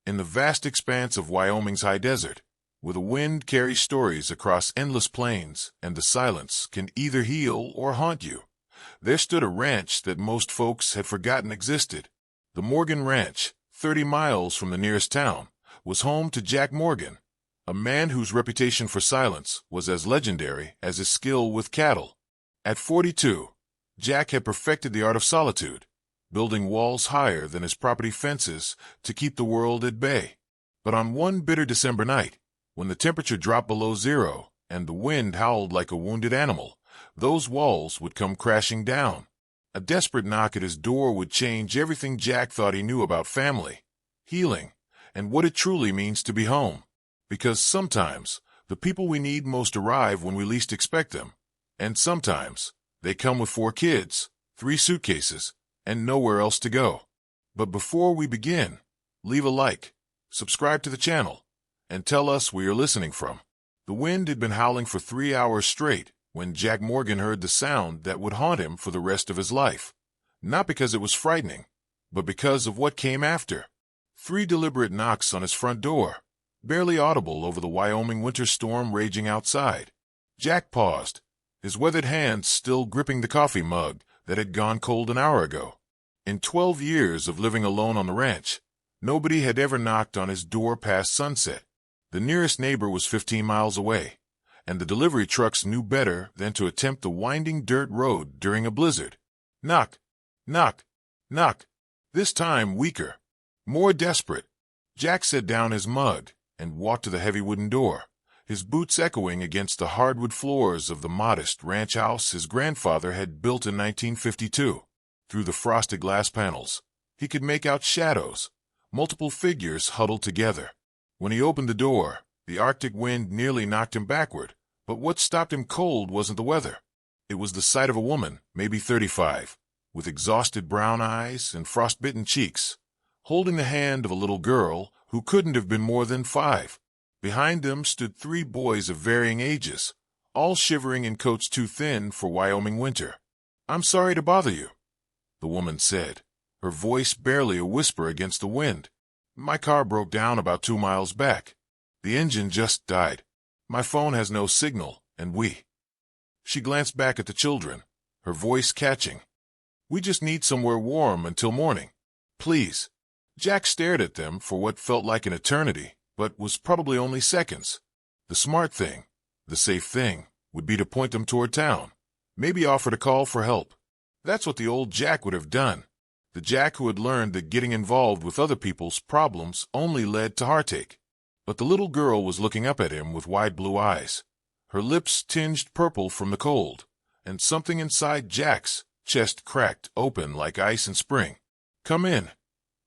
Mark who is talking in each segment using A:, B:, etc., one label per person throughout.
A: in the vast expanse of Wyoming's high desert, where the wind carries stories across endless plains and the silence can either heal or haunt you, there stood a ranch that most folks had forgotten existed. The Morgan Ranch, 30 miles from the nearest town, was home to Jack Morgan, a man whose reputation for silence was as legendary as his skill with cattle. At 42, Jack had perfected the art of solitude, building walls higher than his property fences to keep the world at bay. But on one bitter December night, when the temperature dropped below zero and the wind howled like a wounded animal, those walls would come crashing down. A desperate knock at his door would change everything Jack thought he knew about family, healing, and what it truly means to be home. Because sometimes the people we need most arrive when we least expect them, and sometimes they come with 4 kids, 3 suitcases, and nowhere else to go. But before we begin, leave a like, subscribe to the channel, and tell us where you're listening from. The wind had been howling for 3 hours straight when Jack Morgan heard the sound that would haunt him for the rest of his life. Not because it was frightening, but because of what came after. 3 deliberate knocks on his front door, barely audible over the Wyoming winter storm raging outside. Jack paused, his weathered hands still gripping the coffee mug that had gone cold an hour ago. In 12 years of living alone on the ranch, nobody had ever knocked on his door past sunset. The nearest neighbor was 15 miles away, and the delivery trucks knew better than to attempt the winding dirt road during a blizzard. Knock, knock, knock. This time weaker, more desperate. Jack set down his mug and walked to the heavy wooden door, his boots echoing against the hardwood floors of the modest ranch house his grandfather had built in 1952. Through the frosted glass panels, he could make out shadows, multiple figures huddled together. When he opened the door, the Arctic wind nearly knocked him backward, but what stopped him cold wasn't the weather. It was the sight of a woman, maybe 35, with exhausted brown eyes and frostbitten cheeks, holding the hand of a little girl who couldn't have been more than 5. Behind them stood 3 boys of varying ages, all shivering in coats too thin for Wyoming winter. "I'm sorry to bother you," the woman said, her voice barely a whisper against the wind. "My car broke down about 2 miles back. The engine just died. My phone has no signal, and She glanced back at the children, her voice catching. "We just need somewhere warm until morning. Please." Jack stared at them for what felt like an eternity, but was probably only seconds. The smart thing, the safe thing, would be to point them toward town, maybe offer to call for help. That's what the old Jack would have done. The Jack who had learned that getting involved with other people's problems only led to heartache. But the little girl was looking up at him with wide blue eyes, her lips tinged purple from the cold, and something inside Jack's chest cracked open like ice in spring. "Come in,"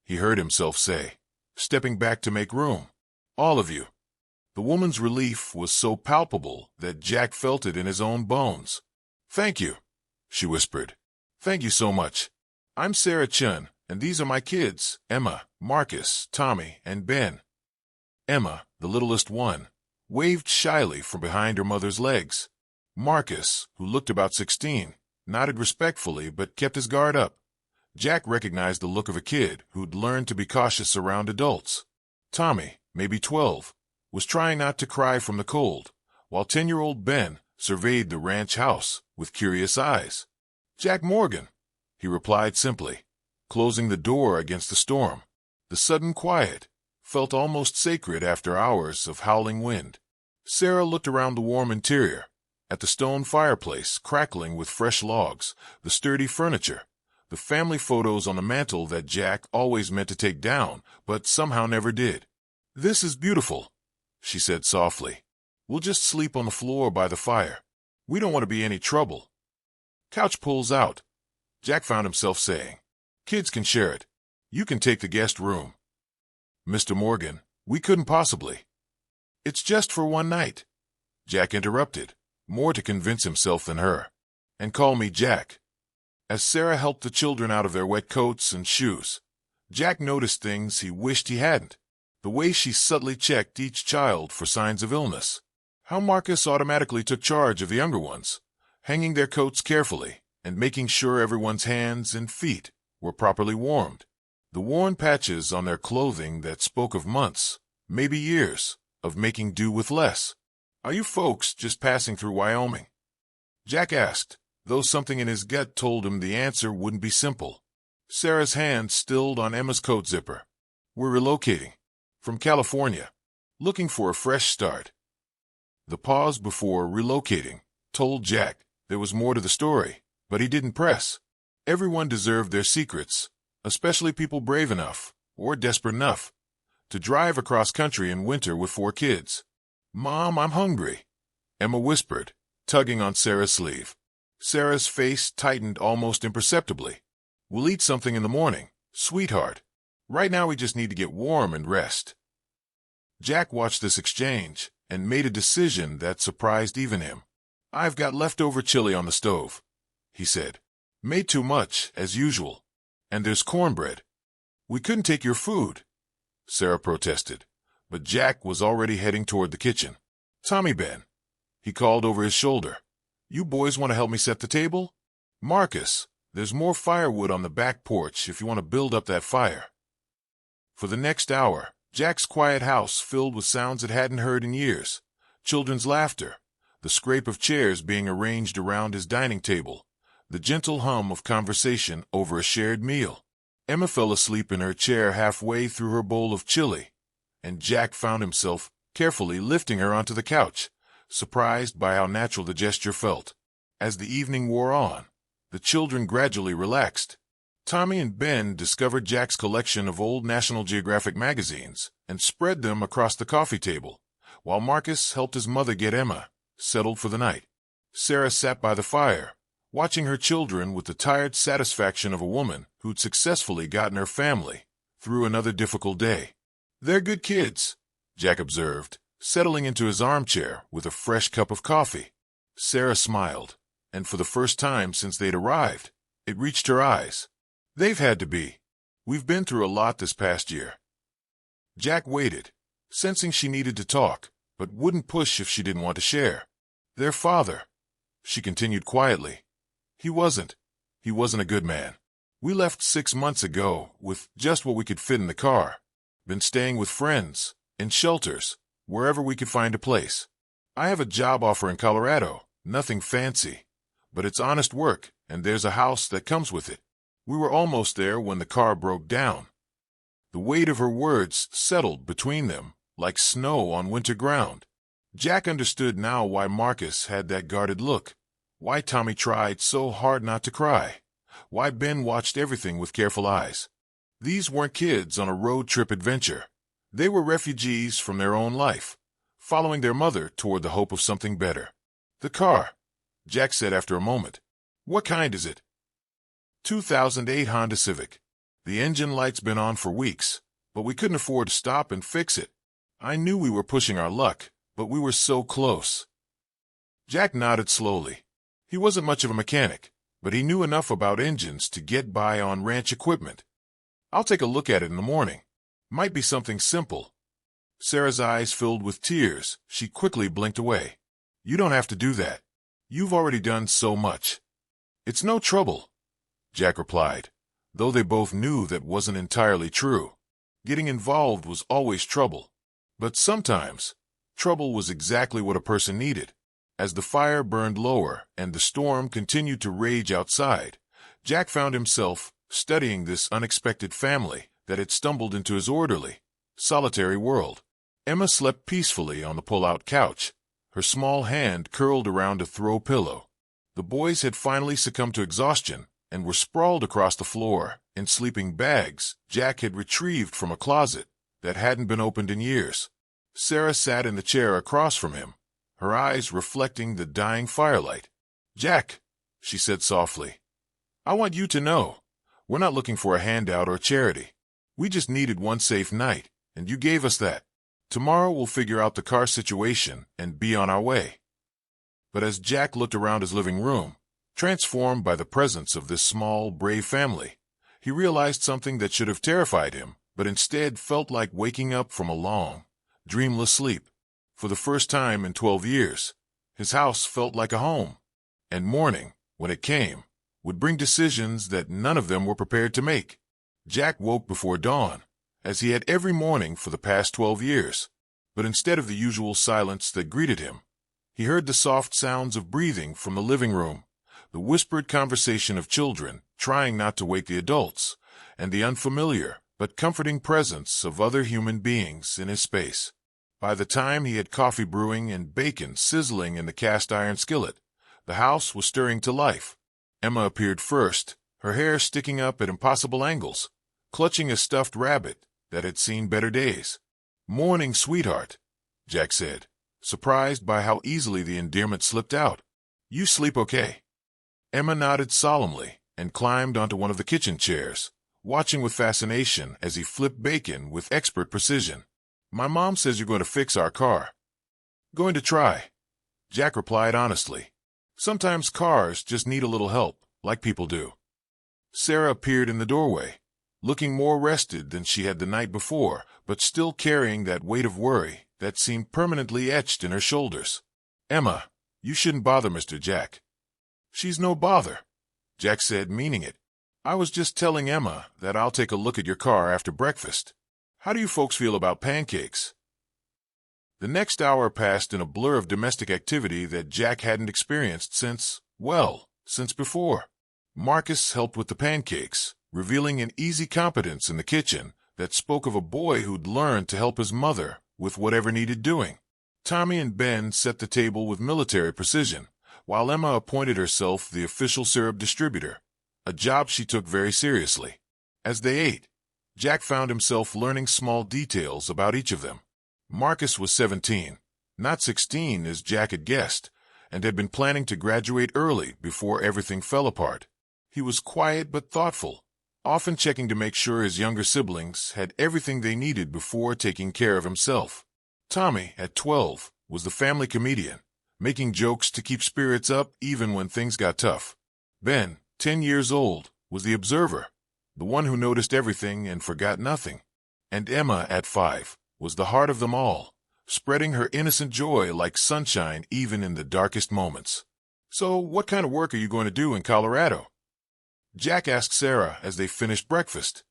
A: he heard himself say, stepping back to make room. "All of you." The woman's relief was so palpable that Jack felt it in his own bones. "Thank you," she whispered. "Thank you so much. I'm Sarah Chun, and these are my kids, Emma, Marcus, Tommy, and Ben." Emma, the littlest one, waved shyly from behind her mother's legs. Marcus, who looked about 16, nodded respectfully but kept his guard up. Jack recognized the look of a kid who'd learned to be cautious around adults. Tommy, maybe 12, was trying not to cry from the cold, while 10-year-old Ben surveyed the ranch house with curious eyes. "Jack Morgan," he replied simply, closing the door against the storm. The sudden quiet felt almost sacred after hours of howling wind. Sarah looked around the warm interior, at the stone fireplace crackling with fresh logs, the sturdy furniture, the family photos on the mantel that Jack always meant to take down, but somehow never did. "This is beautiful," she said softly. "We'll just sleep on the floor by the fire. We don't want to be any trouble." "Couch pulls out," Jack found himself saying. "Kids can share it. You can take the guest room." "Mr. Morgan, we couldn't possibly." "It's just for one night," Jack interrupted, more to convince himself than her. "And call me Jack." As Sarah helped the children out of their wet coats and shoes, Jack noticed things he wished he hadn't. The way she subtly checked each child for signs of illness. How Marcus automatically took charge of the younger ones, hanging their coats carefully and making sure everyone's hands and feet were properly warmed. the worn patches on their clothing that spoke of months, maybe years, of making do with less. "Are you folks just passing through Wyoming?" Jack asked, though something in his gut told him the answer wouldn't be simple. Sarah's hand stilled on Emma's coat zipper. "We're relocating. From California. Looking for a fresh start." The pause before relocating told Jack there was more to the story, but he didn't press. Everyone deserved their secrets, especially people brave enough, or desperate enough, to drive across country in winter with 4 kids. "Mom, I'm hungry," Emma whispered, tugging on Sarah's sleeve. Sarah's face tightened almost imperceptibly. "We'll eat something in the morning, sweetheart. Right now we just need to get warm and rest." Jack watched this exchange and made a decision that surprised even him. "I've got leftover chili on the stove," he said. "Made too much, as usual. And there's cornbread." "We couldn't take your food," Sarah protested, but Jack was already heading toward the kitchen. "Tommy Ben," he called over his shoulder. "You boys want to help me set the table? Marcus, there's more firewood on the back porch if you want to build up that fire." For the next hour, Jack's quiet house filled with sounds it hadn't heard in years. Children's laughter, the scrape of chairs being arranged around his dining table, the gentle hum of conversation over a shared meal. Emma fell asleep in her chair halfway through her bowl of chili, and Jack found himself carefully lifting her onto the couch, surprised by how natural the gesture felt. As the evening wore on, the children gradually relaxed. Tommy and Ben discovered Jack's collection of old National Geographic magazines and spread them across the coffee table, while Marcus helped his mother get Emma settled for the night. Sarah sat by the fire, watching her children with the tired satisfaction of a woman who'd successfully gotten her family through another difficult day. "They're good kids," Jack observed, settling into his armchair with a fresh cup of coffee. Sarah smiled, and for the first time since they'd arrived, it reached her eyes. "They've had to be. We've been through a lot this past year." Jack waited, sensing she needed to talk, but wouldn't push if she didn't want to share. "Their father," she continued quietly. He wasn't a good man. We left 6 months ago with just what we could fit in the car. Been staying with friends, in shelters, wherever we could find a place. I have a job offer in Colorado, nothing fancy, but it's honest work, and there's a house that comes with it. We were almost there when the car broke down." The weight of her words settled between them like snow on winter ground. Jack understood now why Marcus had that guarded look, why Tommy tried so hard not to cry, why Ben watched everything with careful eyes. These weren't kids on a road trip adventure. They were refugees from their own life, following their mother toward the hope of something better. "The car," Jack said after a moment. "What kind is it?" 2008 Honda Civic. The engine light's been on for weeks, but we couldn't afford to stop and fix it. I knew we were pushing our luck, but we were so close. Jack nodded slowly. He wasn't much of a mechanic, but he knew enough about engines to get by on ranch equipment. "I'll take a look at it in the morning. Might be something simple." Sarah's eyes filled with tears. She quickly blinked away. "You don't have to do that. You've already done so much." "It's no trouble," Jack replied, though they both knew that wasn't entirely true. Getting involved was always trouble, but sometimes trouble was exactly what a person needed. As the fire burned lower and the storm continued to rage outside, Jack found himself studying this unexpected family that had stumbled into his orderly, solitary world. Emma slept peacefully on the pull-out couch, her small hand curled around a throw pillow. The boys had finally succumbed to exhaustion and were sprawled across the floor in sleeping bags Jack had retrieved from a closet that hadn't been opened in years. Sarah sat in the chair across from him, her eyes reflecting the dying firelight. "Jack," she said softly, "I want you to know, we're not looking for a handout or charity. We just needed one safe night, and you gave us that. Tomorrow we'll figure out the car situation and be on our way." But as Jack looked around his living room, transformed by the presence of this small, brave family, he realized something that should have terrified him, but instead felt like waking up from a long, dreamless sleep. For the first time in 12 years, his house felt like a home, and morning, when it came, would bring decisions that none of them were prepared to make. Jack woke before dawn, as he had every morning for the past 12 years. But instead of the usual silence that greeted him, he heard the soft sounds of breathing from the living room, the whispered conversation of children trying not to wake the adults, and the unfamiliar but comforting presence of other human beings in his space. By the time he had coffee brewing and bacon sizzling in the cast-iron skillet, the house was stirring to life. Emma appeared first, her hair sticking up at impossible angles, clutching a stuffed rabbit that had seen better days. "Morning, sweetheart," Jack said, surprised by how easily the endearment slipped out. "You sleep okay?" Emma nodded solemnly and climbed onto one of the kitchen chairs, watching with fascination as he flipped bacon with expert precision. "My mom says you're going to fix our car." "Going to try," Jack replied honestly. "Sometimes cars just need a little help, like people do." Sarah appeared in the doorway, looking more rested than she had the night before, but still carrying that weight of worry that seemed permanently etched in her shoulders. "Emma, you shouldn't bother Mr. Jack." "She's no bother," Jack said, meaning it. "I was just telling Emma that I'll take a look at your car after breakfast. How do you folks feel about pancakes?" The next hour passed in a blur of domestic activity that Jack hadn't experienced since before. Marcus helped with the pancakes, revealing an easy competence in the kitchen that spoke of a boy who'd learned to help his mother with whatever needed doing. Tommy and Ben set the table with military precision, while Emma appointed herself the official syrup distributor, a job she took very seriously. As they ate, Jack found himself learning small details about each of them. Marcus was 17, not 16 as Jack had guessed, and had been planning to graduate early before everything fell apart. He was quiet but thoughtful, often checking to make sure his younger siblings had everything they needed before taking care of himself. Tommy, at 12, was the family comedian, making jokes to keep spirits up even when things got tough. Ben, 10 years old, was the observer, the one who noticed everything and forgot nothing. And Emma, at 5, was the heart of them all, spreading her innocent joy like sunshine even in the darkest moments. "So what kind of work are you going to do in Colorado?" Jack asked Sarah as they finished breakfast.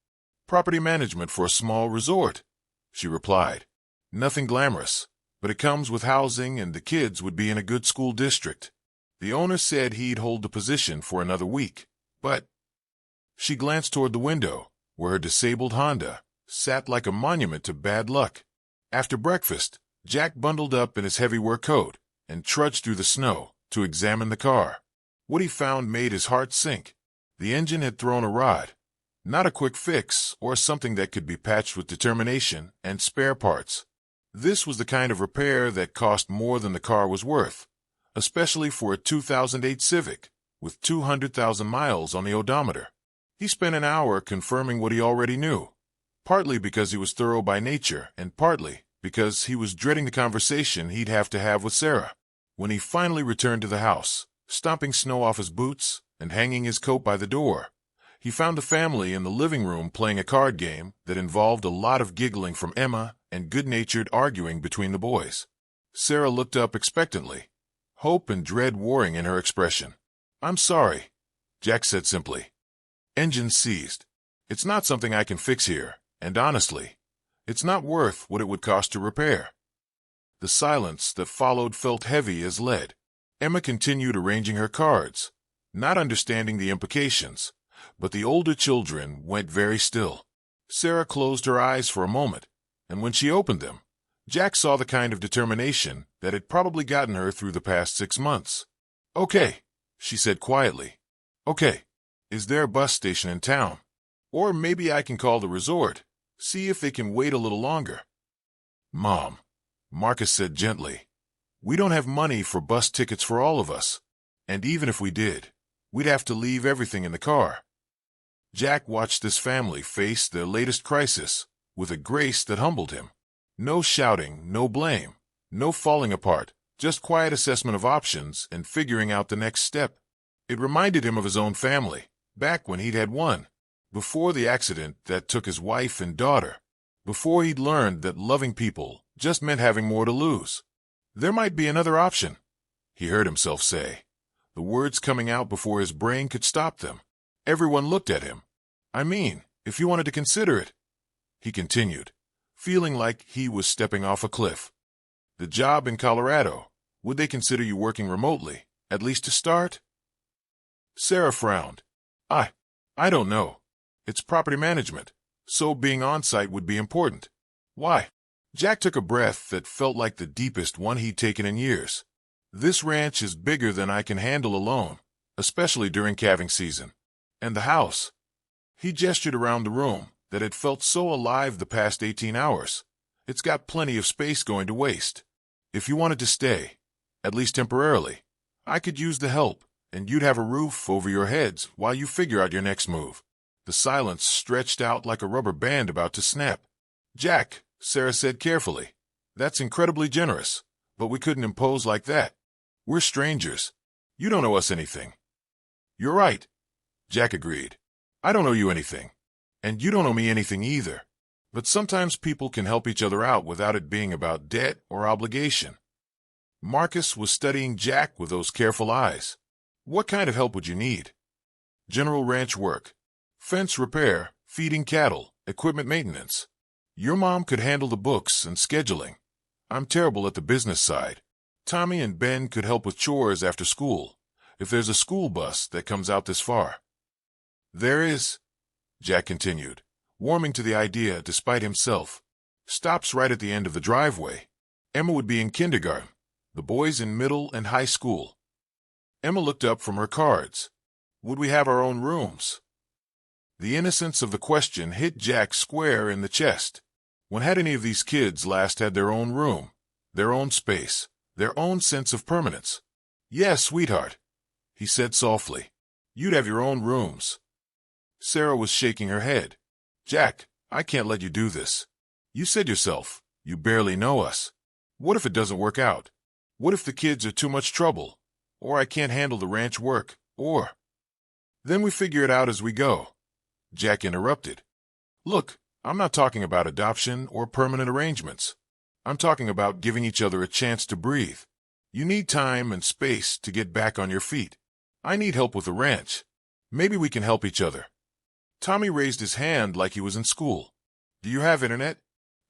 A: "Property management for a small resort," she replied. "Nothing glamorous, but it comes with housing and the kids would be in a good school district. The owner said he'd hold the position for another week, but—" She glanced toward the window, where her disabled Honda sat like a monument to bad luck. After breakfast, Jack bundled up in his heavy work coat and trudged through the snow to examine the car. What he found made his heart sink. The engine had thrown a rod, not a quick fix or something that could be patched with determination and spare parts. This was the kind of repair that cost more than the car was worth, especially for a 2008 Civic with 200,000 miles on the odometer. He spent an hour confirming what he already knew, partly because he was thorough by nature and partly because he was dreading the conversation he'd have to have with Sarah. When he finally returned to the house, stomping snow off his boots and hanging his coat by the door, he found the family in the living room playing a card game that involved a lot of giggling from Emma and good-natured arguing between the boys. Sarah looked up expectantly, hope and dread warring in her expression. "I'm sorry," Jack said simply. "Engine seized. It's not something I can fix here, and honestly, it's not worth what it would cost to repair." The silence that followed felt heavy as lead. Emma continued arranging her cards, not understanding the implications, but the older children went very still. Sarah closed her eyes for a moment, and when she opened them, Jack saw the kind of determination that had probably gotten her through the past 6 months. "Okay," she said quietly. "Okay. Is there a bus station in town? Or maybe I can call the resort, see if they can wait a little longer." "Mom," Marcus said gently, "we don't have money for bus tickets for all of us, and even if we did, we'd have to leave everything in the car." Jack watched this family face their latest crisis with a grace that humbled him. No shouting, no blame, no falling apart, just quiet assessment of options and figuring out the next step. It reminded him of his own family, back when he'd had one, before the accident that took his wife and daughter, before he'd learned that loving people just meant having more to lose. "There might be another option," he heard himself say, the words coming out before his brain could stop them. Everyone looked at him. "I mean, If you wanted to consider it, he continued, feeling like he was stepping off a cliff. The job in Colorado, would they consider you working remotely, at least to start? Sarah frowned. I don't know. It's property management, so being on-site would be important. Why? Jack took a breath that felt like the deepest one he'd taken in years. This ranch is bigger than I can handle alone, especially during calving season. And the house. He gestured around the room that had felt so alive the past 18 hours. It's got plenty of space going to waste. If you wanted to stay, at least temporarily, I could use the help, and you'd have a roof over your heads while you figure out your next move. The silence stretched out like a rubber band about to snap. Jack, Sarah said carefully, that's incredibly generous, but we couldn't impose like that. We're strangers. You don't owe us anything. You're right, Jack agreed. I don't owe you anything. And you don't owe me anything either. But sometimes people can help each other out without it being about debt or obligation. Marcus was studying Jack with those careful eyes. What kind of help would you need? General ranch work, fence repair, feeding cattle, equipment maintenance. Your mom could handle the books and scheduling. I'm terrible at the business side. Tommy and Ben could help with chores after school, if there's a school bus that comes out this far. There is, Jack continued, warming to the idea despite himself. Stops right at the end of the driveway. Emma would be in kindergarten, the boys in middle and high school. Emma looked up from her cards. Would we have our own rooms? The innocence of the question hit Jack square in the chest. When had any of these kids last had their own room, their own space, their own sense of permanence? Yes, sweetheart, he said softly. You'd have your own rooms. Sarah was shaking her head. Jack, I can't let you do this. You said yourself, you barely know us. What if it doesn't work out? What if the kids are too much trouble? Or I can't handle the ranch work? Or... Then we figure it out as we go. Jack interrupted. Look, I'm not talking about adoption or permanent arrangements. I'm talking about giving each other a chance to breathe. You need time and space to get back on your feet. I need help with the ranch. Maybe we can help each other. Tommy raised his hand like he was in school. Do you have internet?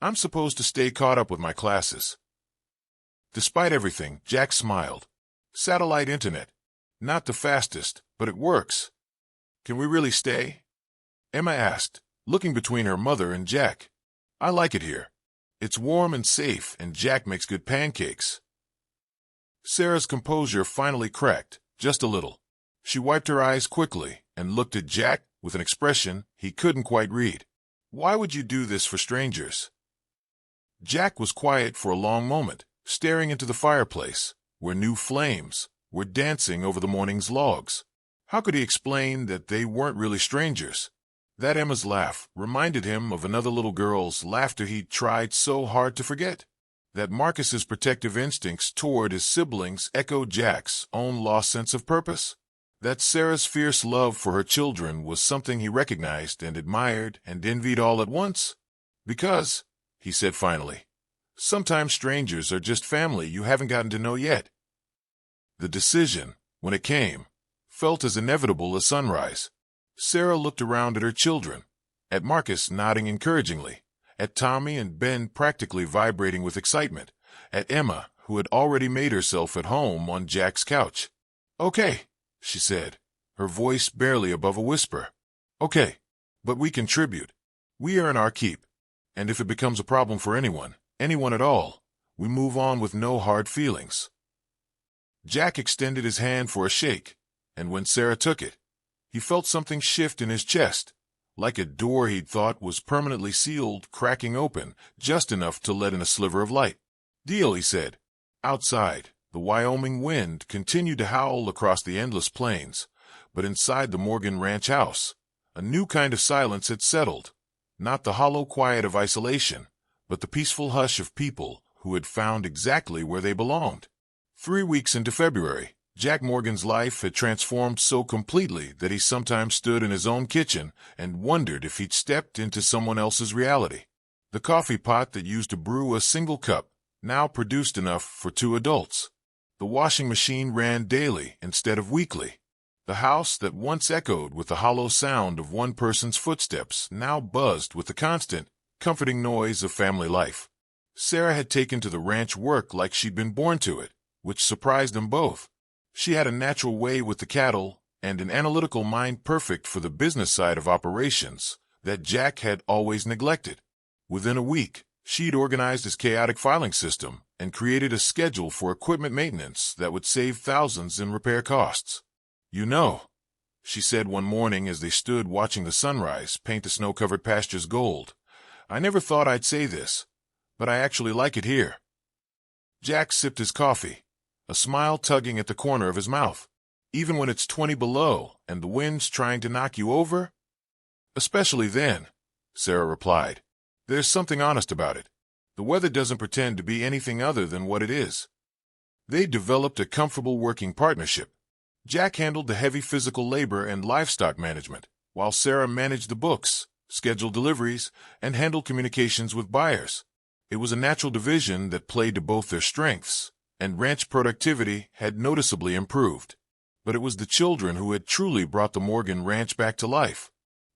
A: I'm supposed to stay caught up with my classes. Despite everything, Jack smiled. Satellite internet. Not the fastest, but it works. Can we really stay? Emma asked, looking between her mother and Jack. I like it here. It's warm and safe, and Jack makes good pancakes. Sarah's composure finally cracked, just a little. She wiped her eyes quickly and looked at Jack with an expression he couldn't quite read. Why would you do this for strangers? Jack was quiet for a long moment, staring into the fireplace, where new flames were dancing over the morning's logs. How could he explain that they weren't really strangers? That Emma's laugh reminded him of another little girl's laughter he'd tried so hard to forget. That Marcus's protective instincts toward his siblings echoed Jack's own lost sense of purpose. That Sarah's fierce love for her children was something he recognized and admired and envied all at once. Because, he said finally, sometimes strangers are just family you haven't gotten to know yet. The decision, when it came, felt as inevitable as sunrise. Sarah looked around at her children, at Marcus nodding encouragingly, at Tommy and Ben practically vibrating with excitement, at Emma, who had already made herself at home on Jack's couch. Okay, she said, her voice barely above a whisper. Okay, but we contribute. We earn our keep. And if it becomes a problem for anyone at all, we move on with no hard feelings. Jack extended his hand for a shake, and when Sarah took it, he felt something shift in his chest, like a door he'd thought was permanently sealed cracking open just enough to let in a sliver of light. Deal, he said. Outside, the Wyoming wind continued to howl across the endless plains, but inside the Morgan Ranch house, a new kind of silence had settled, not the hollow quiet of isolation, but the peaceful hush of people who had found exactly where they belonged. 3 weeks into February, Jack Morgan's life had transformed so completely that he sometimes stood in his own kitchen and wondered if he'd stepped into someone else's reality. The coffee pot that used to brew a single cup now produced enough for 2 adults. The washing machine ran daily instead of weekly. The house that once echoed with the hollow sound of one person's footsteps now buzzed with the constant, comforting noise of family life. Sarah had taken to the ranch work like she'd been born to it, which surprised them both. She had a natural way with the cattle and an analytical mind perfect for the business side of operations that Jack had always neglected. Within a week, she'd organized his chaotic filing system and created a schedule for equipment maintenance that would save thousands in repair costs. "You know," she said one morning as they stood watching the sunrise paint the snow-covered pastures gold, "I never thought I'd say this, but I actually like it here." Jack sipped his coffee, a smile tugging at the corner of his mouth. "Even when it's 20 below and the wind's trying to knock you over?" "Especially then," Sarah replied. "There's something honest about it. The weather doesn't pretend to be anything other than what it is." They developed a comfortable working partnership. Jack handled the heavy physical labor and livestock management, while Sarah managed the books, scheduled deliveries, and handled communications with buyers. It was a natural division that played to both their strengths, and ranch productivity had noticeably improved. But it was the children who had truly brought the Morgan Ranch back to life.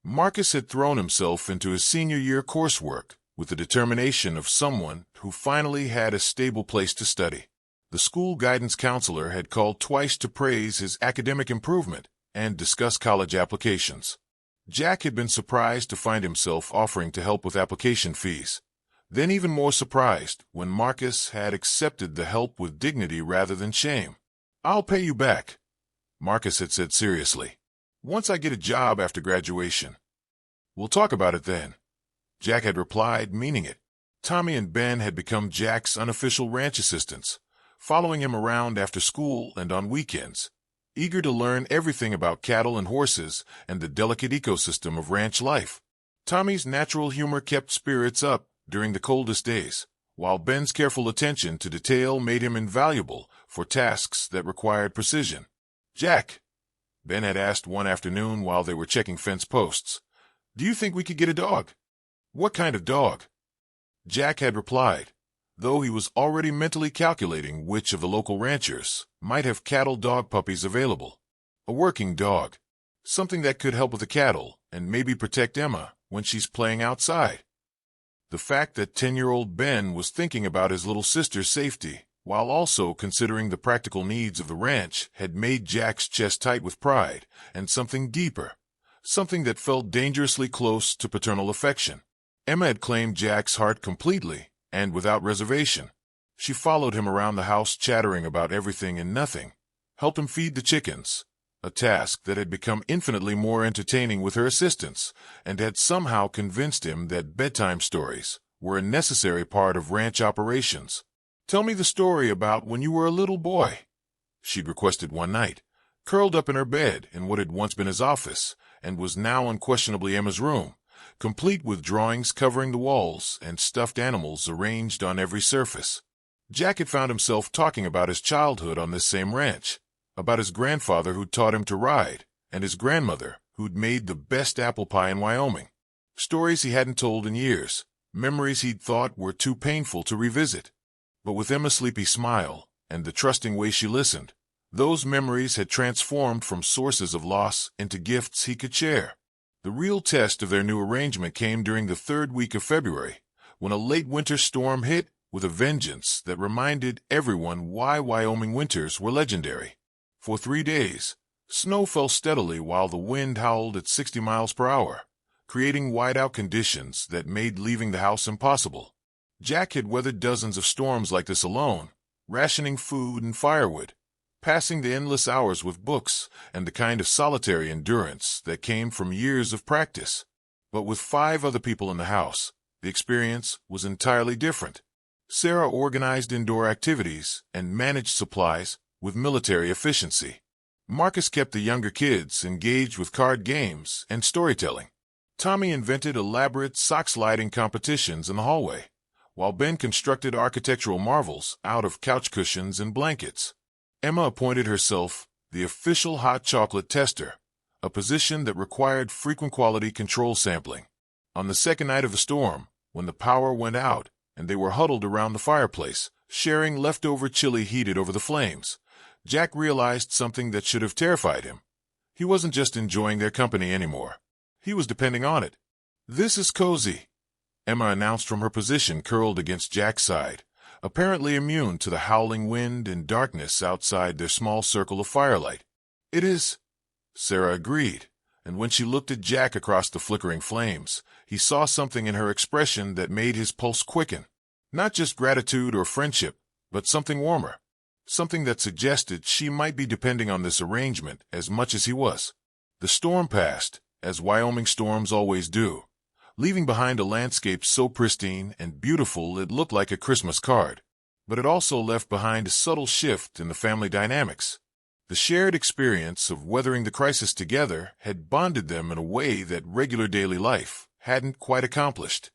A: Marcus had thrown himself into his senior year coursework with the determination of someone who finally had a stable place to study. The school guidance counselor had called twice to praise his academic improvement and discuss college applications. Jack had been surprised to find himself offering to help with application fees. Then even more surprised when Marcus had accepted the help with dignity rather than shame. "I'll pay you back," Marcus had said seriously, "once I get a job after graduation." "We'll talk about it then," Jack had replied, meaning it. Tommy and Ben had become Jack's unofficial ranch assistants, following him around after school and on weekends, eager to learn everything about cattle and horses and the delicate ecosystem of ranch life. Tommy's natural humor kept spirits up during the coldest days, while Ben's careful attention to detail made him invaluable for tasks that required precision. "Jack," Ben had asked one afternoon while they were checking fence posts, "do you think we could get a dog?" "What kind of dog?" Jack had replied, though he was already mentally calculating which of the local ranchers might have cattle dog puppies available. "A working dog. Something that could help with the cattle and maybe protect Emma when she's playing outside." The fact that 10-year-old Ben was thinking about his little sister's safety while also considering the practical needs of the ranch had made Jack's chest tight with pride and something deeper, something that felt dangerously close to paternal affection. Emma had claimed Jack's heart completely and without reservation. She followed him around the house chattering about everything and nothing, helped him feed the chickens, a task that had become infinitely more entertaining with her assistance, and had somehow convinced him that bedtime stories were a necessary part of ranch operations. "Tell me the story about when you were a little boy," she'd requested one night, curled up in her bed in what had once been his office and was now unquestionably Emma's room, complete with drawings covering the walls and stuffed animals arranged on every surface. Jack had found himself talking about his childhood on this same ranch, about his grandfather who'd taught him to ride, and his grandmother who'd made the best apple pie in Wyoming. Stories he hadn't told in years, memories he'd thought were too painful to revisit. But with Emma's sleepy smile and the trusting way she listened, those memories had transformed from sources of loss into gifts he could share. The real test of their new arrangement came during the third week of February, when a late winter storm hit with a vengeance that reminded everyone why Wyoming winters were legendary. For 3 days, snow fell steadily while the wind howled at 60 miles per hour, creating whiteout conditions that made leaving the house impossible. Jack had weathered dozens of storms like this alone, rationing food and firewood, passing the endless hours with books and the kind of solitary endurance that came from years of practice. But with 5 other people in the house, the experience was entirely different. Sarah organized indoor activities and managed supplies with military efficiency. Marcus kept the younger kids engaged with card games and storytelling. Tommy invented elaborate sock-sliding competitions in the hallway, while Ben constructed architectural marvels out of couch cushions and blankets. Emma appointed herself the official hot chocolate tester, a position that required frequent quality control sampling. On the second night of the storm, when the power went out and they were huddled around the fireplace, sharing leftover chili heated over the flames, Jack realized something that should have terrified him. He wasn't just enjoying their company anymore. He was depending on it. "This is cozy," Emma announced from her position curled against Jack's side, apparently immune to the howling wind and darkness outside their small circle of firelight. "It is," Sarah agreed, and when she looked at Jack across the flickering flames, he saw something in her expression that made his pulse quicken. Not just gratitude or friendship, but something warmer. Something that suggested she might be depending on this arrangement as much as he was. The storm passed, as Wyoming storms always do, leaving behind a landscape so pristine and beautiful it looked like a Christmas card. But it also left behind a subtle shift in the family dynamics. The shared experience of weathering the crisis together had bonded them in a way that regular daily life hadn't quite accomplished.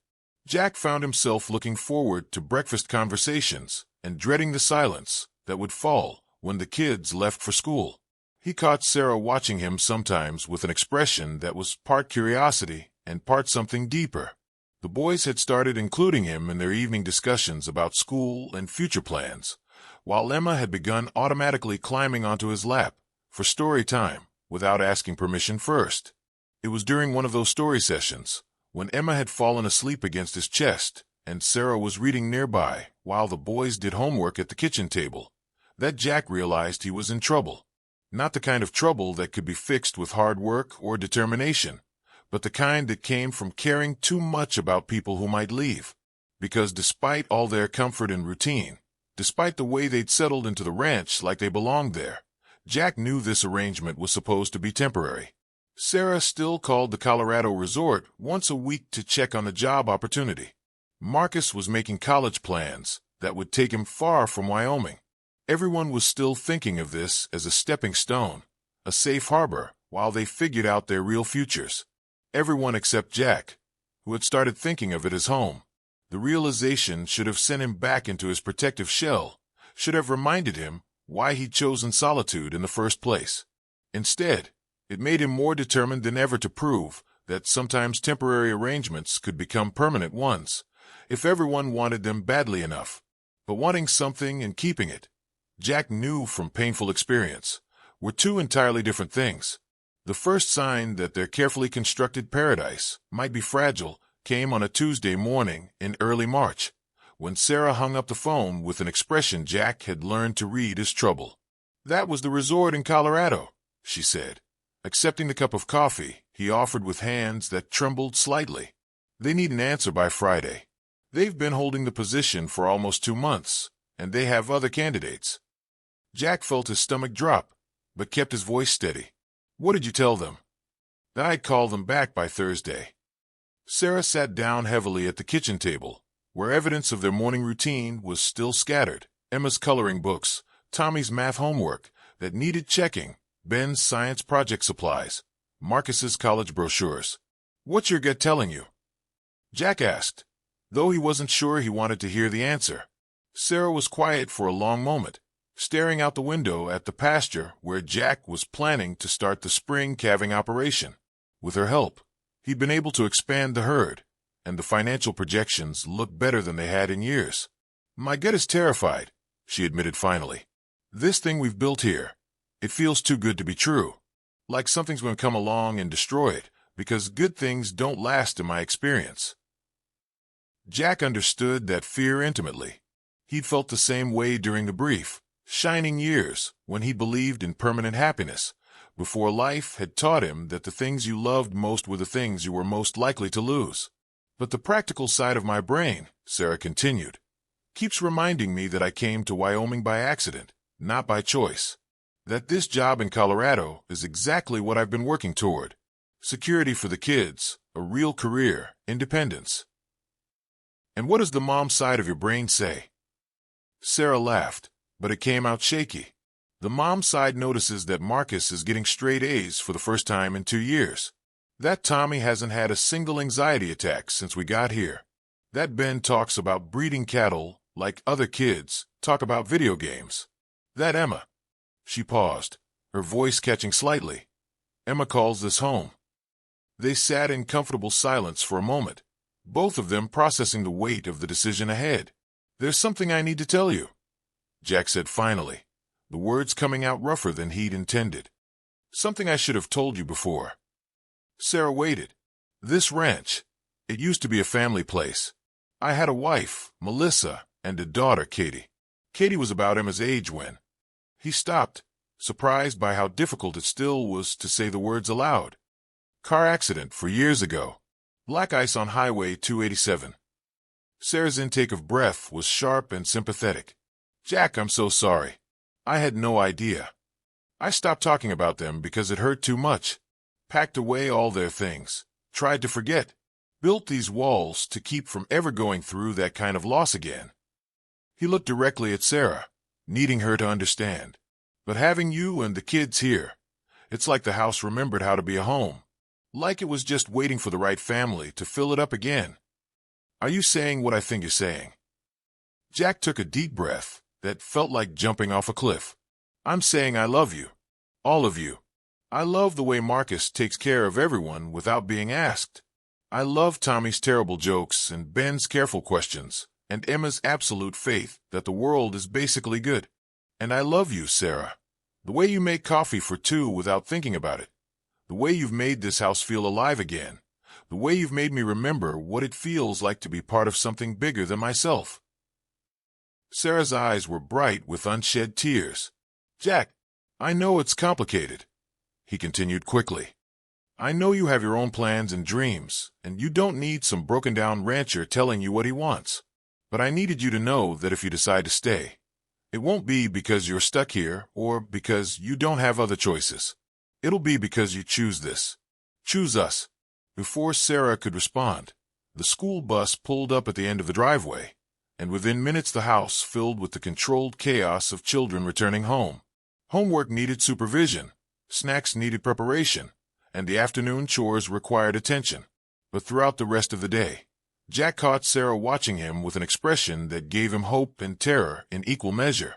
A: Jack found himself looking forward to breakfast conversations and dreading the silence that would fall when the kids left for school. He caught Sarah watching him sometimes with an expression that was part curiosity and part something deeper. The boys had started including him in their evening discussions about school and future plans, while Emma had begun automatically climbing onto his lap for story time without asking permission first. It was during one of those story sessions, when Emma had fallen asleep against his chest and Sarah was reading nearby while the boys did homework at the kitchen table, that Jack realized he was in trouble. Not the kind of trouble that could be fixed with hard work or determination, but the kind that came from caring too much about people who might leave. Because despite all their comfort and routine, despite the way they'd settled into the ranch like they belonged there, Jack knew this arrangement was supposed to be temporary. Sarah still called the Colorado resort once a week to check on a job opportunity. Marcus was making college plans that would take him far from Wyoming. Everyone was still thinking of this as a stepping stone, a safe harbor, while they figured out their real futures. Everyone except Jack, who had started thinking of it as home. The realization should have sent him back into his protective shell, should have reminded him why he'd chosen solitude in the first place. Instead, it made him more determined than ever to prove that sometimes temporary arrangements could become permanent ones, if everyone wanted them badly enough. But wanting something and keeping it, Jack knew from painful experience, were two entirely different things. The first sign that their carefully constructed paradise might be fragile came on a Tuesday morning in early March, when Sarah hung up the phone with an expression Jack had learned to read as trouble. "That was the resort in Colorado," she said, accepting the cup of coffee he offered with hands that trembled slightly. "They need an answer by Friday. They've been holding the position for almost 2 months, and they have other candidates." Jack felt his stomach drop, but kept his voice steady. "What did you tell them?" "That I'd call them back by Thursday." Sarah sat down heavily at the kitchen table, where evidence of their morning routine was still scattered. Emma's coloring books, Tommy's math homework that needed checking, Ben's science project supplies, Marcus's college brochures. "What's your gut telling you?" Jack asked, though he wasn't sure he wanted to hear the answer. Sarah was quiet for a long moment, staring out the window at the pasture where Jack was planning to start the spring calving operation. With her help, he'd been able to expand the herd, and the financial projections looked better than they had in years. "My gut is terrified," she admitted finally. "This thing we've built here, it feels too good to be true. Like something's going to come along and destroy it, because good things don't last in my experience." Jack understood that fear intimately. He'd felt the same way during the brief, shining years when he believed in permanent happiness, before life had taught him that the things you loved most were the things you were most likely to lose. "But the practical side of my brain," Sarah continued, "keeps reminding me that I came to Wyoming by accident, not by choice. That this job in Colorado is exactly what I've been working toward. Security for the kids, a real career, independence." "And what does the mom side of your brain say?" Sarah laughed, but it came out shaky. "The mom side notices that Marcus is getting straight A's for the first time in 2 years. That Tommy hasn't had a single anxiety attack since we got here. That Ben talks about breeding cattle like other kids talk about video games. That Emma—" She paused, her voice catching slightly. "Emma calls this home." They sat in comfortable silence for a moment, both of them processing the weight of the decision ahead. "There's something I need to tell you," Jack said finally, the words coming out rougher than he'd intended. Something I should have told you before. Sarah waited. This ranch, it used to be a family place. I had a wife, Melissa, and a daughter, Katie. Katie was about Emma's age when. He stopped, surprised by how difficult it still was to say the words aloud. Car accident 4 years ago. Black ice on Highway 287. Sarah's intake of breath was sharp and sympathetic. Jack, I'm so sorry. I had no idea. I stopped talking about them because it hurt too much. Packed away all their things. Tried to forget. Built these walls to keep from ever going through that kind of loss again. He looked directly at Sarah, needing her to understand. But having you and the kids here, it's like the house remembered how to be a home. Like it was just waiting for the right family to fill it up again. Are you saying what I think you're saying? Jack took a deep breath that felt like jumping off a cliff. I'm saying I love you. All of you. I love the way Marcus takes care of everyone without being asked. I love Tommy's terrible jokes and Ben's careful questions, and Emma's absolute faith that the world is basically good. And I love you, Sarah. The way you make coffee for 2 without thinking about it. The way you've made this house feel alive again. The way you've made me remember what it feels like to be part of something bigger than myself. Sarah's eyes were bright with unshed tears. Jack, I know it's complicated, he continued quickly. I know you have your own plans and dreams, and you don't need some broken-down rancher telling you what he wants. But I needed you to know that if you decide to stay, it won't be because you're stuck here or because you don't have other choices. It'll be because you choose this. Choose us. Before Sarah could respond, the school bus pulled up at the end of the driveway, and within minutes the house filled with the controlled chaos of children returning home. Homework needed supervision, snacks needed preparation, and the afternoon chores required attention. But throughout the rest of the day, Jack caught Sarah watching him with an expression that gave him hope and terror in equal measure.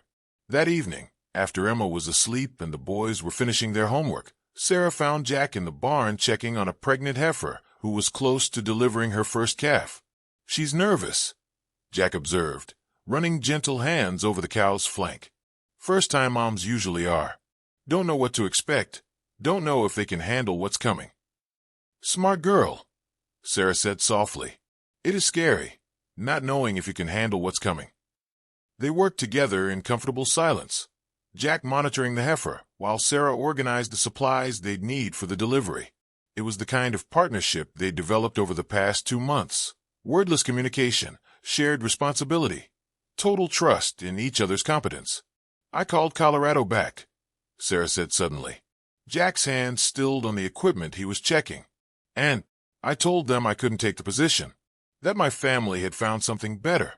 A: That evening, after Emma was asleep and the boys were finishing their homework, Sarah found Jack in the barn checking on a pregnant heifer who was close to delivering her first calf. She's nervous, Jack observed, running gentle hands over the cow's flank. First-time moms usually are. Don't know what to expect. Don't know if they can handle what's coming. Smart girl, Sarah said softly. It is scary, not knowing if you can handle what's coming. They worked together in comfortable silence, Jack monitoring the heifer while Sarah organized the supplies they'd need for the delivery. It was the kind of partnership they'd developed over the past 2 months. Wordless communication, shared responsibility, total trust in each other's competence. I called Colorado back, Sarah said suddenly. Jack's hands stilled on the equipment he was checking. And I told them I couldn't take the position, that my family had found something better.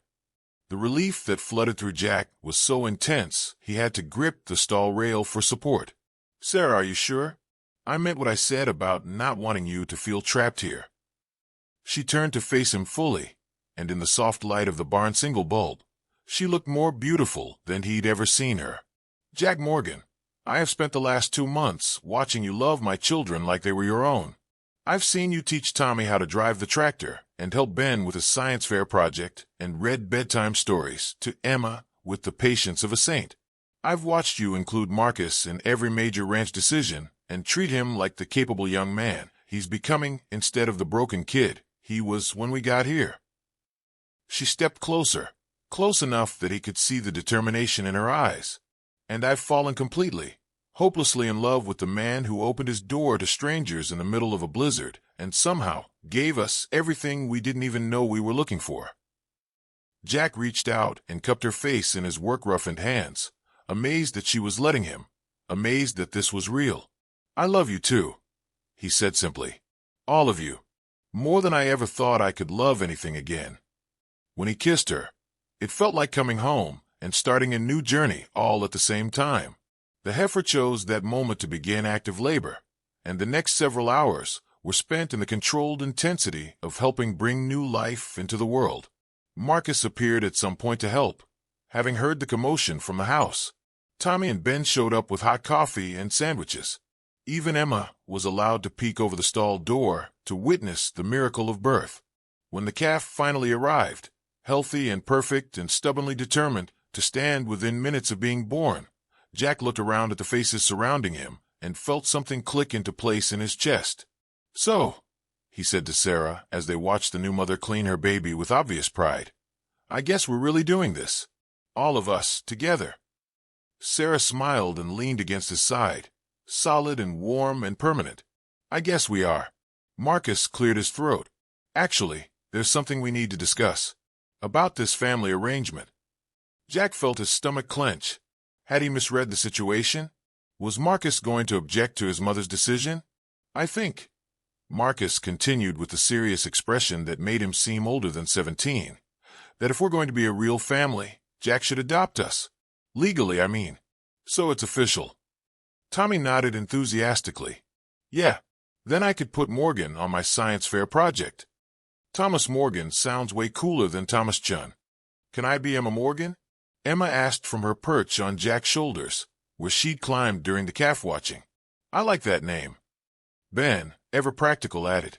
A: The relief that flooded through Jack was so intense he had to grip the stall rail for support. Sarah, are you sure? I meant what I said about not wanting you to feel trapped here. She turned to face him fully, and in the soft light of the barn single bulb, she looked more beautiful than he'd ever seen her. Jack Morgan, I have spent the last 2 months watching you love my children like they were your own. I've seen you teach Tommy how to drive the tractor and help Ben with his science fair project and read bedtime stories to Emma with the patience of a saint. I've watched you include Marcus in every major ranch decision and treat him like the capable young man he's becoming instead of the broken kid he was when we got here. She stepped closer, close enough that he could see the determination in her eyes. And I've fallen completely, hopelessly in love with the man who opened his door to strangers in the middle of a blizzard and somehow gave us everything we didn't even know we were looking for. Jack reached out and cupped her face in his work-roughened hands, amazed that she was letting him, amazed that this was real. I love you too, he said simply. All of you. More than I ever thought I could love anything again. When he kissed her, it felt like coming home and starting a new journey all at the same time. The heifer chose that moment to begin active labor, and the next several hours were spent in the controlled intensity of helping bring new life into the world. Marcus appeared at some point to help, having heard the commotion from the house. Tommy and Ben showed up with hot coffee and sandwiches. Even Emma was allowed to peek over the stall door to witness the miracle of birth. When the calf finally arrived, healthy and perfect and stubbornly determined to stand within minutes of being born, Jack looked around at the faces surrounding him and felt something click into place in his chest. "So," he said to Sarah as they watched the new mother clean her baby with obvious pride, "I guess we're really doing this. All of us, together." Sarah smiled and leaned against his side, solid and warm and permanent. "I guess we are." Marcus cleared his throat. "Actually, there's something we need to discuss. About this family arrangement." Jack felt his stomach clench. Had he misread the situation? Was Marcus going to object to his mother's decision? "I think," Marcus continued with a serious expression that made him seem older than 17, "that if we're going to be a real family, Jack should adopt us. Legally, I mean. So it's official." Tommy nodded enthusiastically. "Yeah, then I could put Morgan on my science fair project." "Thomas Morgan sounds way cooler than Thomas Chun." "Can I be Emma Morgan?" Emma asked from her perch on Jack's shoulders, where she'd climbed during the calf watching. "I like that name." Ben, ever practical, added,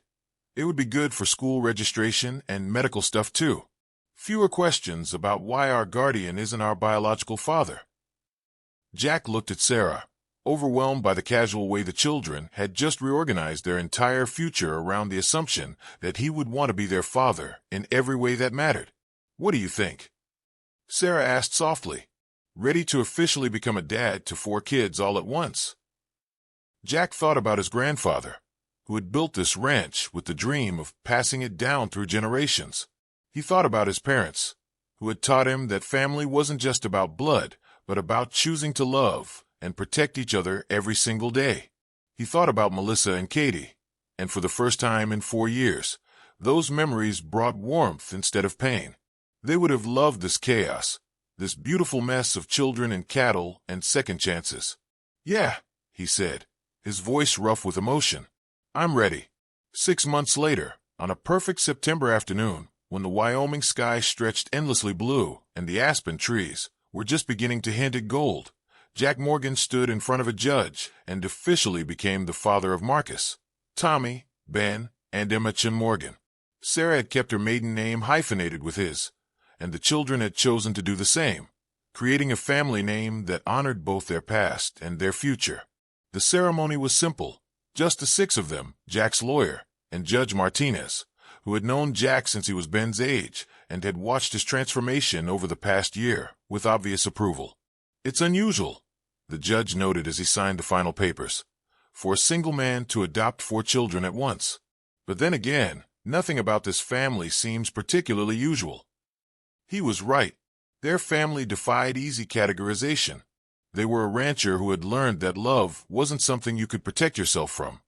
A: "It would be good for school registration and medical stuff too. Fewer questions about why our guardian isn't our biological father." Jack looked at Sarah, overwhelmed by the casual way the children had just reorganized their entire future around the assumption that he would want to be their father in every way that mattered. "What do you think?" Sarah asked softly, ready to officially become a dad to 4 kids all at once. Jack thought about his grandfather, who had built this ranch with the dream of passing it down through generations. He thought about his parents, who had taught him that family wasn't just about blood, but about choosing to love and protect each other every single day. He thought about Melissa and Katie, and for the first time in 4 years, those memories brought warmth instead of pain. They would have loved this chaos, this beautiful mess of children and cattle and second chances. "Yeah," he said, his voice rough with emotion. "I'm ready." 6 months later, on a perfect September afternoon, when the Wyoming sky stretched endlessly blue and the aspen trees were just beginning to hint at gold, Jack Morgan stood in front of a judge and officially became the father of Marcus, Tommy, Ben, and Emma Chin Morgan. Sarah had kept her maiden name hyphenated with his, and the children had chosen to do the same, creating a family name that honored both their past and their future. The ceremony was simple. Just the 6 of them, Jack's lawyer, and Judge Martinez, who had known Jack since he was Ben's age and had watched his transformation over the past year with obvious approval. "It's unusual," the judge noted as he signed the final papers, "for a single man to adopt 4 children at once. But then again, nothing about this family seems particularly usual." He was right. Their family defied easy categorization. They were a rancher who had learned that love wasn't something you could protect yourself from,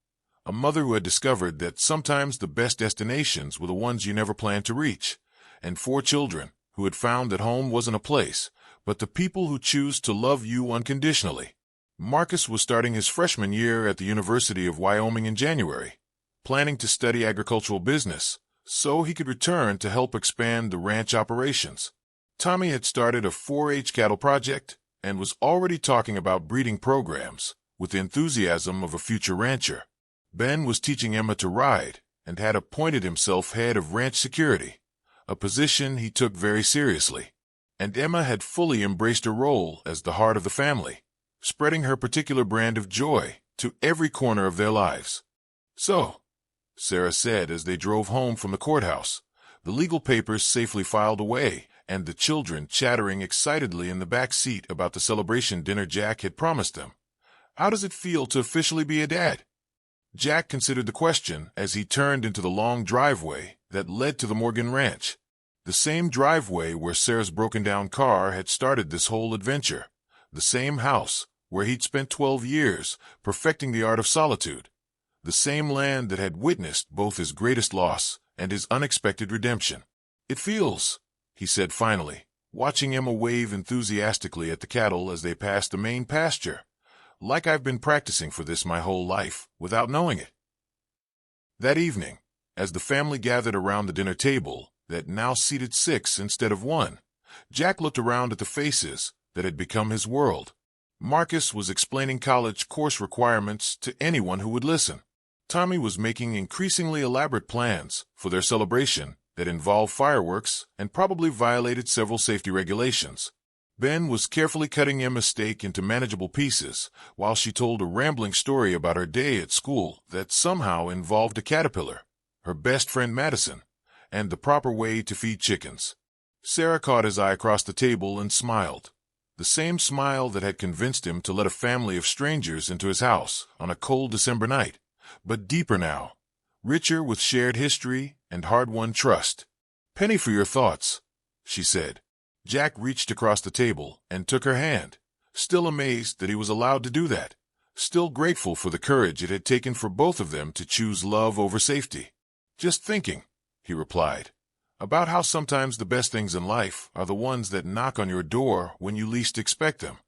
A: a mother who had discovered that sometimes the best destinations were the ones you never planned to reach, and 4 children who had found that home wasn't a place, but the people who choose to love you unconditionally. Marcus was starting his freshman year at the University of Wyoming in January, planning to study agricultural business, so he could return to help expand the ranch operations. Tommy had started a 4-H cattle project and was already talking about breeding programs with the enthusiasm of a future rancher. Ben was teaching Emma to ride and had appointed himself head of ranch security, a position he took very seriously. And Emma had fully embraced her role as the heart of the family, spreading her particular brand of joy to every corner of their lives. "So," Sarah said as they drove home from the courthouse, the legal papers safely filed away and the children chattering excitedly in the back seat about the celebration dinner Jack had promised them, "How does it feel to officially be a dad?" Jack considered the question as he turned into the long driveway that led to the Morgan Ranch, the same driveway where Sarah's broken-down car had started this whole adventure, the same house where he'd spent 12 years perfecting the art of solitude, the same land that had witnessed both his greatest loss and his unexpected redemption. "It feels," he said finally, watching Emma wave enthusiastically at the cattle as they passed the main pasture, "like I've been practicing for this my whole life, without knowing it." That evening, as the family gathered around the dinner table that now seated 6 instead of 1, Jack looked around at the faces that had become his world. Marcus was explaining college course requirements to anyone who would listen. Tommy was making increasingly elaborate plans for their celebration that involved fireworks and probably violated several safety regulations. Ben was carefully cutting Emma's steak into manageable pieces while she told a rambling story about her day at school that somehow involved a caterpillar, her best friend Madison, and the proper way to feed chickens. Sarah caught his eye across the table and smiled, the same smile that had convinced him to let a family of strangers into his house on a cold December night, but deeper now, richer with shared history and hard-won trust. "Penny for your thoughts," she said. Jack reached across the table and took her hand, still amazed that he was allowed to do that, still grateful for the courage it had taken for both of them to choose love over safety. "Just thinking," he replied, "about how sometimes the best things in life are the ones that knock on your door when you least expect them."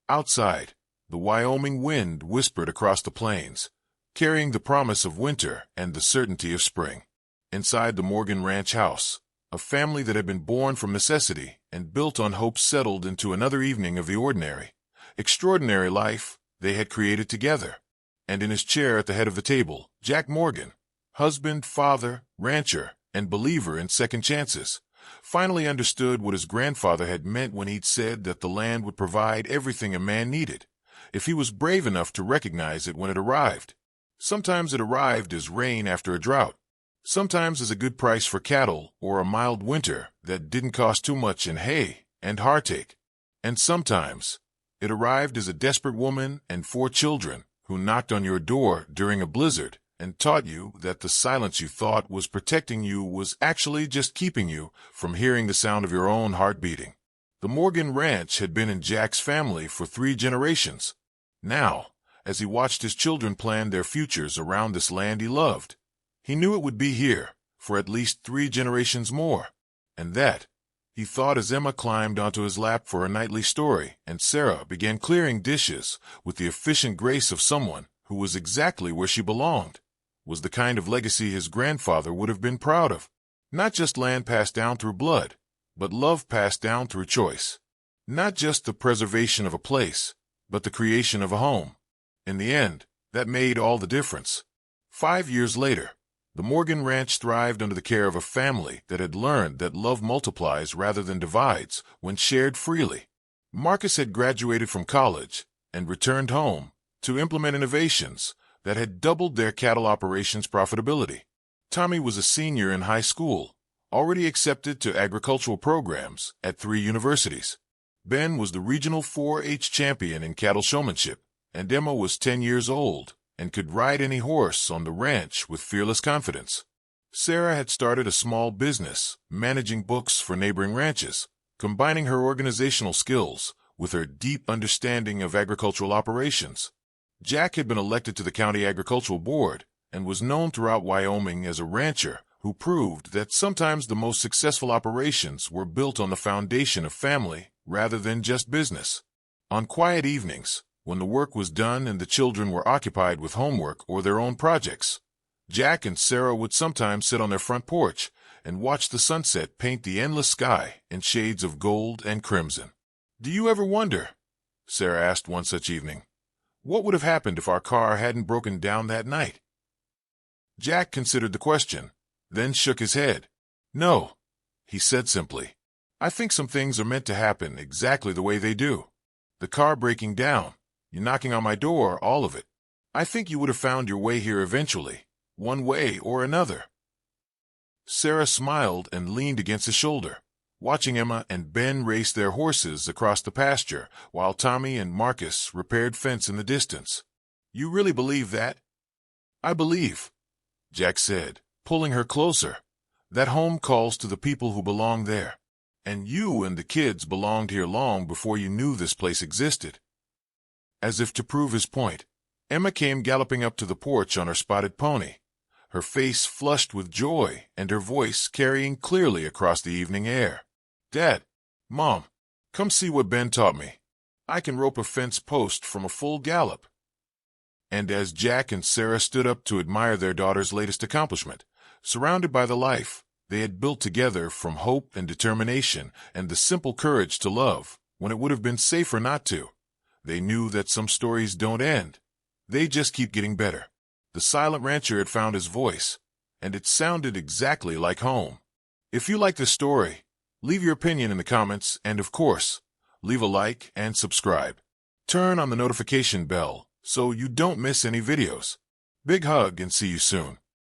A: Outside, the Wyoming wind whispered across the plains, carrying the promise of winter and the certainty of spring. Inside the Morgan Ranch house, a family that had been born from necessity and built on hope settled into another evening of the ordinary, extraordinary life they had created together. And in his chair at the head of the table, Jack Morgan, husband, father, rancher, and believer in second chances, finally understood what his grandfather had meant when he'd said that the land would provide everything a man needed, if he was brave enough to recognize it when it arrived. Sometimes it arrived as rain after a drought, sometimes as a good price for cattle or a mild winter that didn't cost too much in hay and heartache. And sometimes it arrived as a desperate woman and 4 children who knocked on your door during a blizzard and taught you that the silence you thought was protecting you was actually just keeping you from hearing the sound of your own heart beating. The Morgan Ranch had been in Jack's family for 3 generations. Now, as he watched his children plan their futures around this land he loved, he knew it would be here for at least 3 generations more. And that, he thought as Emma climbed onto his lap for her nightly story and Sarah began clearing dishes with the efficient grace of someone who was exactly where she belonged, was the kind of legacy his grandfather would have been proud of. Not just land passed down through blood, but love passed down through choice. Not just the preservation of a place, but the creation of a home. In the end, that made all the difference. 5 years later, the Morgan Ranch thrived under the care of a family that had learned that love multiplies rather than divides when shared freely. Marcus had graduated from college and returned home to implement innovations that had doubled their cattle operations' profitability. Tommy was a senior in high school, already accepted to agricultural programs at 3 universities. Ben was the regional 4-H champion in cattle showmanship, and Emma was 10 years old and could ride any horse on the ranch with fearless confidence. Sarah had started a small business, managing books for neighboring ranches, combining her organizational skills with her deep understanding of agricultural operations. Jack had been elected to the county agricultural board and was known throughout Wyoming as a rancher who proved that sometimes the most successful operations were built on the foundation of family rather than just business. On quiet evenings, when the work was done and the children were occupied with homework or their own projects, Jack and Sarah would sometimes sit on their front porch and watch the sunset paint the endless sky in shades of gold and crimson. "Do you ever wonder," Sarah asked one such evening, "what would have happened if our car hadn't broken down that night?" Jack considered the question, then shook his head. "No," he said simply. "I think some things are meant to happen exactly the way they do. The car breaking down, you knocking on my door, all of it. I think you would have found your way here eventually, one way or another." Sarah smiled and leaned against his shoulder, watching Emma and Ben race their horses across the pasture while Tommy and Marcus repaired fence in the distance. "You really believe that?" "I believe," Jack said, pulling her closer, "that home calls to the people who belong there. And you and the kids belonged here long before you knew this place existed." As if to prove his point, Emma came galloping up to the porch on her spotted pony, her face flushed with joy and her voice carrying clearly across the evening air. "Dad, Mom, come see what Ben taught me. I can rope a fence post from a full gallop." And as Jack and Sarah stood up to admire their daughter's latest accomplishment, surrounded by the life they had built together from hope and determination and the simple courage to love when it would have been safer not to, they knew that some stories don't end. They just keep getting better. The silent rancher had found his voice, and it sounded exactly like home. If you like this story, leave your opinion in the comments and, of course, leave a like and subscribe. Turn on the notification bell so you don't miss any videos. Big hug and see you soon.